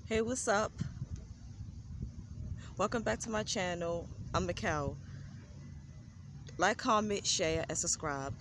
Hey, what's up? Welcome back to my channel. I'm Mikkel. Like, comment, share, and subscribe.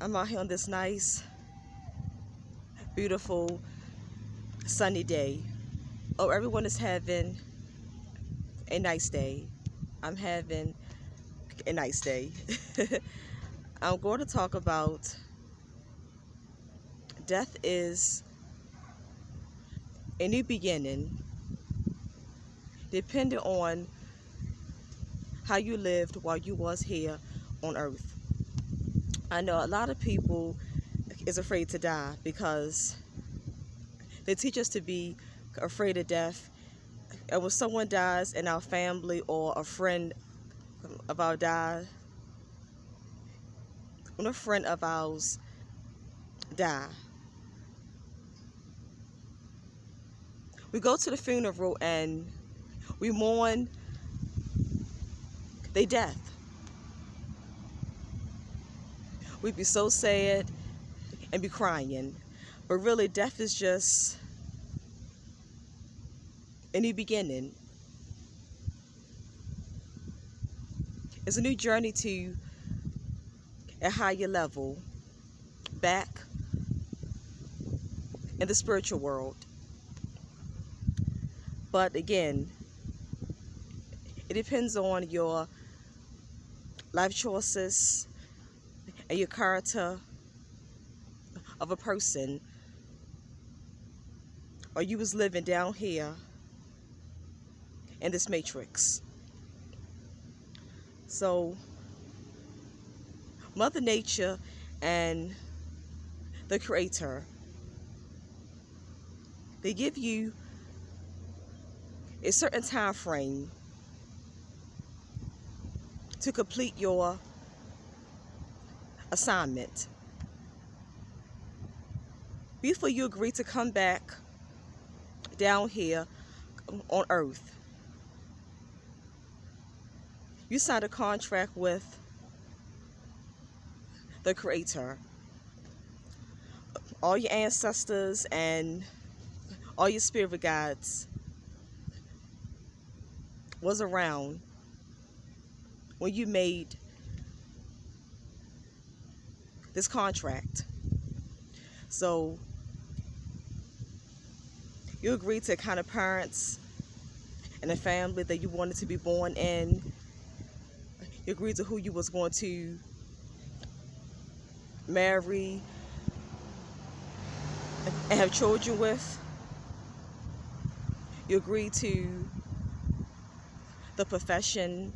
I'm out here on this nice, beautiful, sunny day. Oh, everyone is having a nice day. I'm having a nice day. I'm going to talk about death is a new beginning, depending on how you lived while you was here on earth. I know a lot of people is afraid to die because they teach us to be afraid of death. And when someone dies in our family or a friend of ours dies, when a friend of ours die, we go to the funeral and we mourn their death. We'd be so sad and be crying. But really, death is just a new beginning. It's a new journey to a higher level, back in the spiritual world. But again, it depends on your life choices and your character of a person, or you was living down here in this matrix. So Mother Nature and the Creator, they give you a certain time frame to complete your assignment before you agree to come back down here on earth. You signed a contract with the Creator. All your ancestors and all your spirit guides was around when you made this contract. So you agreed to kind of parents and a family that you wanted to be born in. You agreed to who you was going to marry and have children with. You agreed to the profession,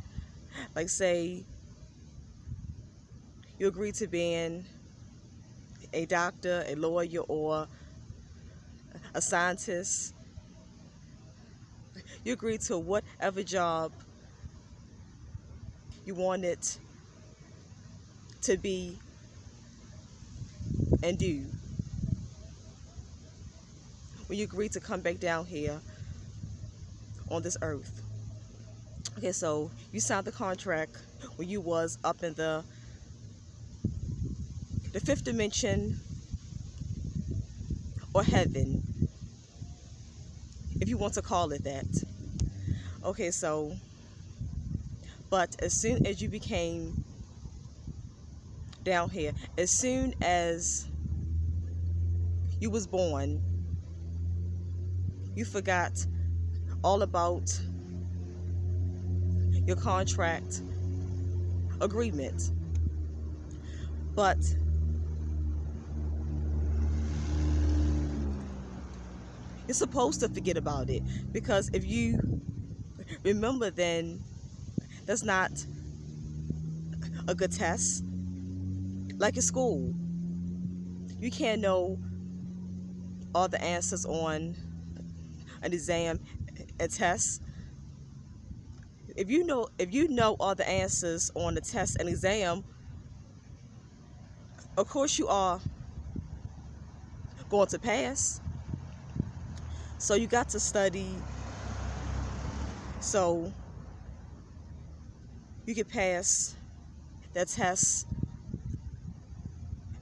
like say you agreed to being a doctor, a lawyer, or a scientist. You agreed to whatever job you wanted to be and do when you agreed to come back down here on this earth. Okay, so you signed the contract when you was up in the fifth dimension or heaven, if you want to call it that. Okay, so but as soon as you became down here, as soon as you was born, you forgot all about your contract agreement. But you're supposed to forget about it, because if you remember, then that's not a good test. Like in school, you can't know all the answers on an exam and test. If you know all the answers on the test and exam, of course you are going to pass. So you got to study so you can pass that test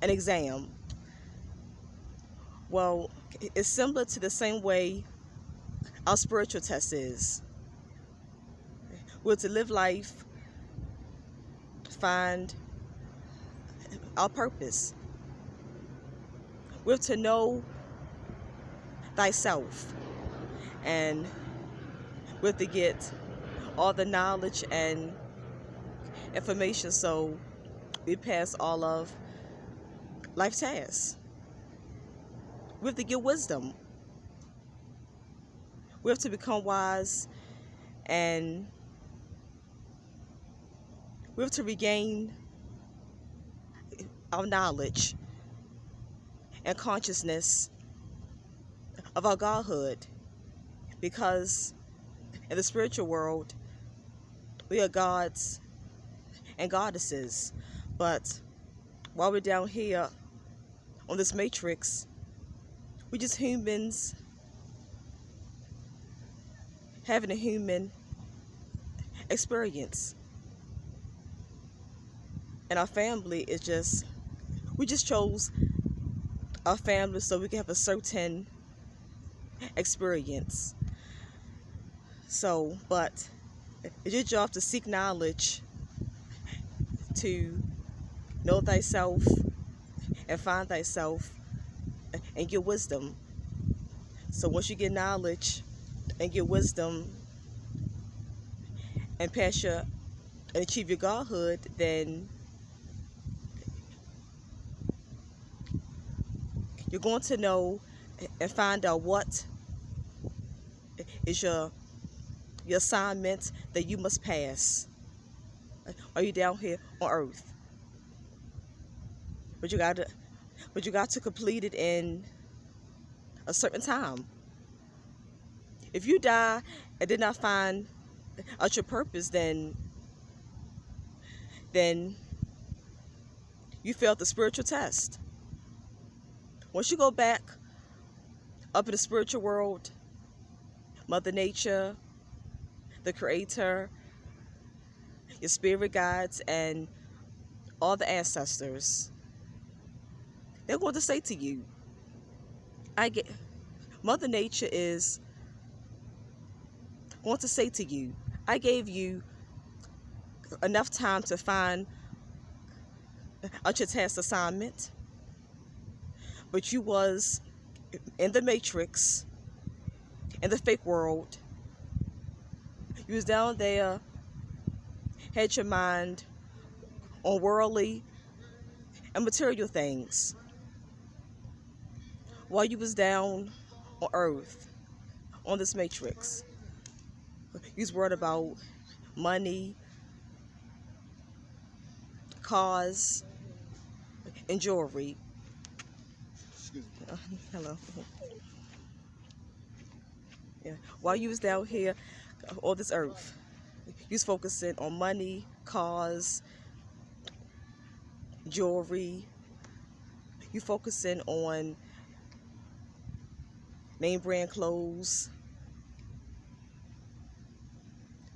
and exam. Well, it's similar to the same way our spiritual test is. We're to live life, find our purpose. We're to know thyself, and we're to get all the knowledge and information so we pass all of life tasks. We have to get wisdom. We have to become wise, and we have to regain our knowledge and consciousness of our godhood, because in the spiritual world we are gods and goddesses, but while we're down here on this matrix, we're just humans having a human experience. And our family is just, we just chose our family so we can have a certain experience. So, but it's your job to seek knowledge, to know thyself and find thyself and get wisdom. So once you get knowledge and get wisdom and pass your and achieve your godhood, then you're going to know and find out what is your assignment that you must pass. Are you down here on earth? But you got to complete it in a certain time. If you die and did not find out your purpose, then you failed the spiritual test. Once you go back up in the spiritual world, Mother Nature, the Creator, your spirit guides, and all the ancestors, they're going to say to you, Mother Nature is going to say to you, I gave you enough time to find out your task assignment, but you was in the matrix, in the fake world. You was down there, had your mind on worldly and material things, while you was down on earth, on this matrix. You was worried about money, cars, and jewelry. Hello. Yeah. While you was down here on this earth, you was focusing on money, cars, jewelry. You focusing on name brand clothes,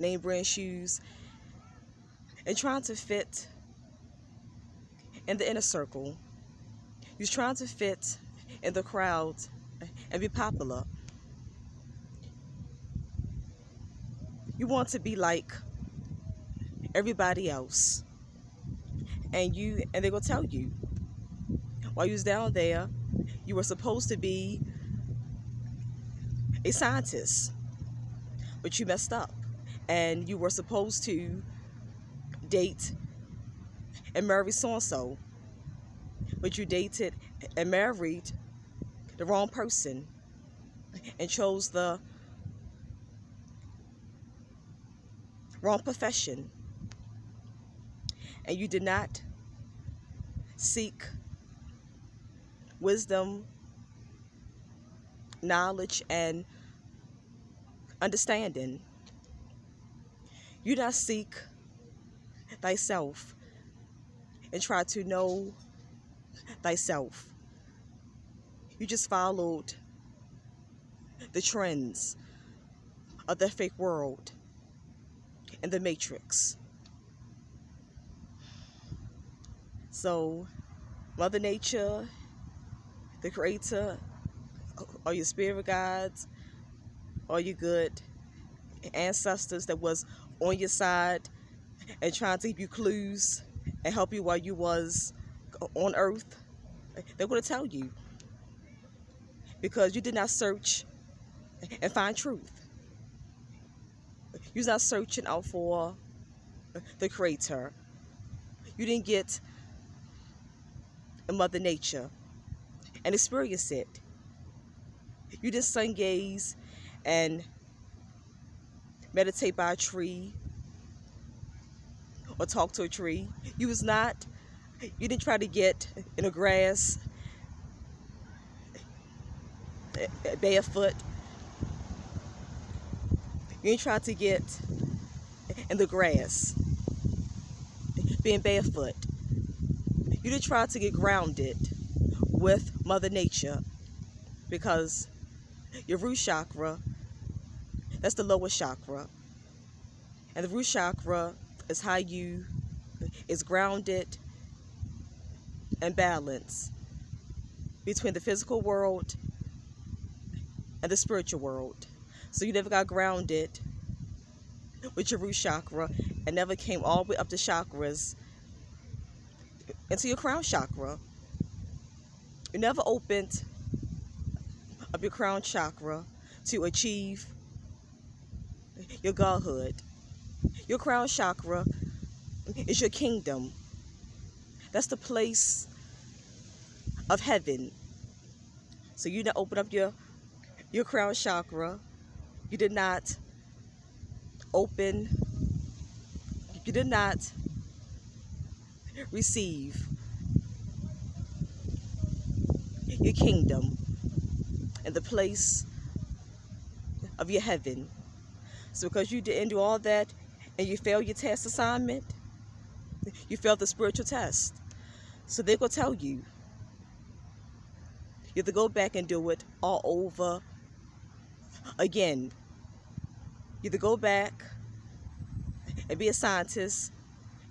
name brand shoes, and trying to fit in the inner circle. You was trying to fit in the crowd and be popular. You want to be like everybody else, and they're gonna tell you while you was down there, you were supposed to be a scientist, but you messed up, and you were supposed to date and marry so and so, but you dated and married the wrong person and chose the wrong profession, and you did not seek wisdom, knowledge, and understanding. You not seek thyself and try to know thyself. You just followed the trends of the fake world and the matrix. So Mother Nature, the Creator, or your spirit guides, all your good ancestors that was on your side and trying to give you clues and help you while you was on earth, they're going to tell you, because you did not search and find truth. You're not searching out for the creator. You didn't get Mother Nature and experience it. You didn't sun gaze and meditate by a tree or talk to a tree. You didn't try to get in the grass barefoot. You didn't try to get in the grass being barefoot. You didn't try to get grounded with Mother Nature, because your root chakra, that's the lowest chakra. And the root chakra is how you is grounded and balanced between the physical world and the spiritual world. So you never got grounded with your root chakra and never came all the way up the chakras into your crown chakra. You never opened up your crown chakra to achieve your godhood. Your crown chakra is your kingdom. That's the place of heaven. So you didn't open up your crown chakra. You did not open, you did not receive your kingdom and the place of your heaven. So because you didn't do all that and you failed your test assignment, you failed the spiritual test. So they're going to tell you, you have to go back and do it all over again. You have to go back and be a scientist,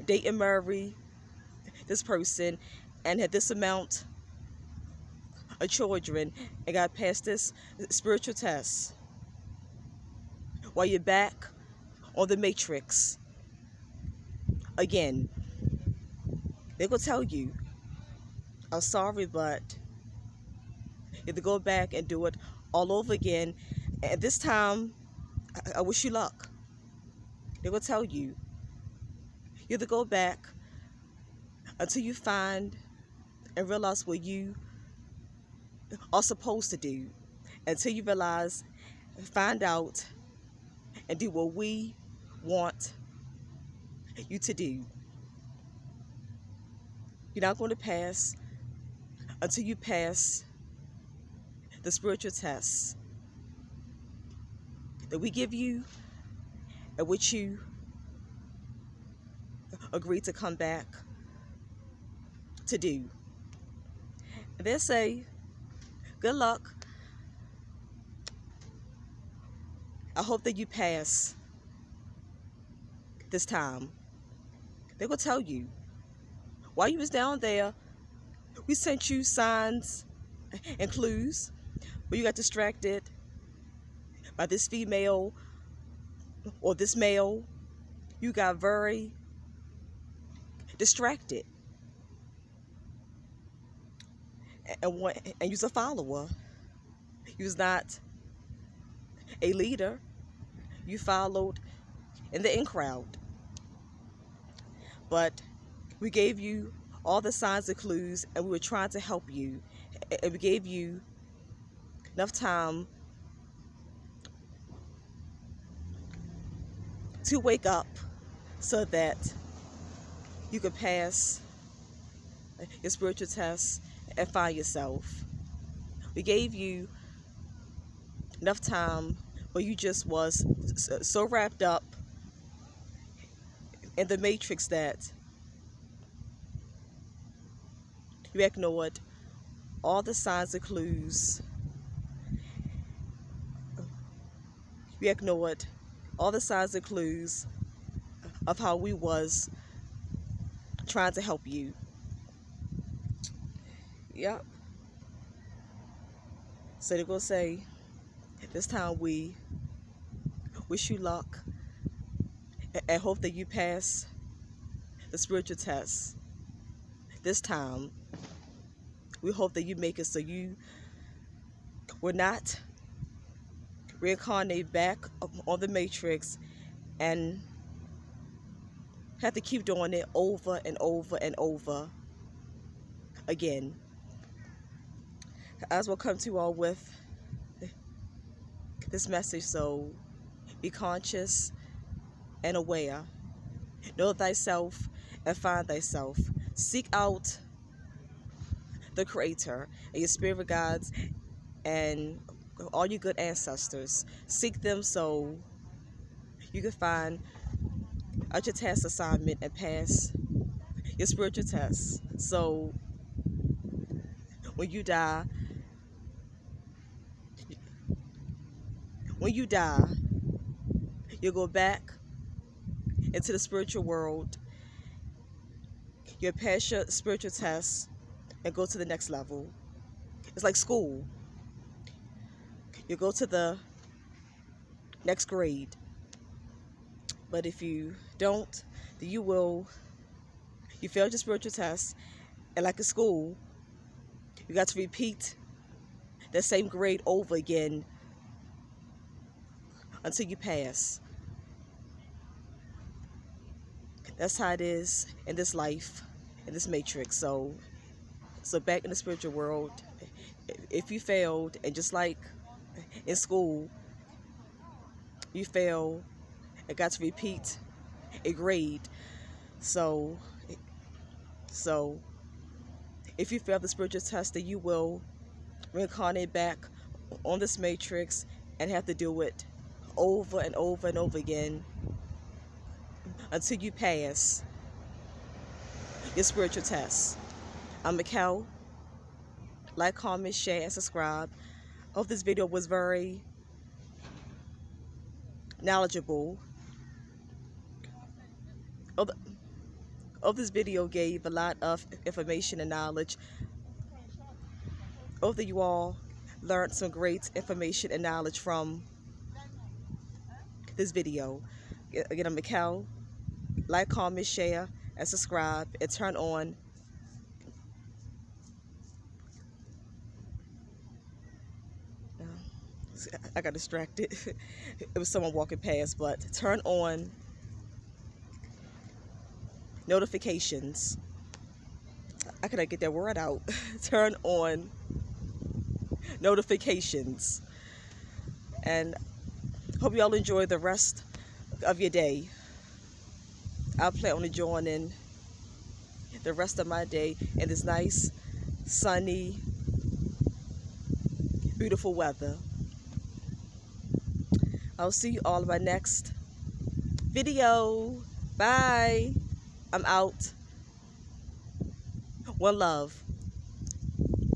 date and marry this person, and had this amount of children, and got past this spiritual test. While you're back on the matrix again, they're going to tell you, I'm sorry, but you have to go back and do it all over again. And this time, I wish you luck. They will tell you, you have to go back until you find and realize what you are supposed to do. Until you realize, find out, and do what we want you to do. You're not going to pass until you pass the spiritual tests that we give you and which you agree to come back to do. And they say, good luck. I hope that you pass this time. They will tell you, while you was down there, we sent you signs and clues, but you got distracted by this female or this male. You got very distracted and you're a follower. You was not a leader. You followed in the in crowd. But we gave you all the signs and clues, and we were trying to help you. And we gave you enough time to wake up so that you could pass your spiritual test and find yourself. We gave you enough time where you just was so wrapped up in the matrix that you ignored all the signs and clues. You ignored all the signs and clues of how we was trying to help you. Yep. So they're going to say, this time we wish you luck, and hope that you pass the spiritual test this time. We hope that you make it so you will not reincarnate back on the matrix and have to keep doing it over and over and over again. As we'll come to you all with this message, so be conscious and aware. Know thyself and find thyself. Seek out the Creator and your spirit guides and all your good ancestors. Seek them so you can find out your task assignment and pass your spiritual test. So when you die, you'll go back into the spiritual world. You'll pass your spiritual test and go to the next level. It's like school. You go to the next grade. But if you don't, then you failed your spiritual test, and like in school, you got to repeat that same grade over again until you pass. That's how it is in this life, in this matrix. So back in the spiritual world, if you failed, and just like in school, you fail and got to repeat a grade. So if you fail the spiritual test, then you will reincarnate back on this matrix and have to do it over and over and over again until you pass your spiritual test. I'm Mikkel. Like, comment, share, and subscribe. I hope this video was very knowledgeable. Hope this video gave a lot of information and knowledge. Hope that you all learned some great information and knowledge from this video. Again, I'm Mikkel. Like, comment, share, and subscribe, and turn on I got distracted. It was someone walking past, but turn on notifications. I couldn't get that word out. Turn on notifications. And hope you all enjoy the rest of your day. I'll plan on joining the rest of my day in this nice, sunny, beautiful weather. I'll see you all in my next video. Bye. I'm out. One love.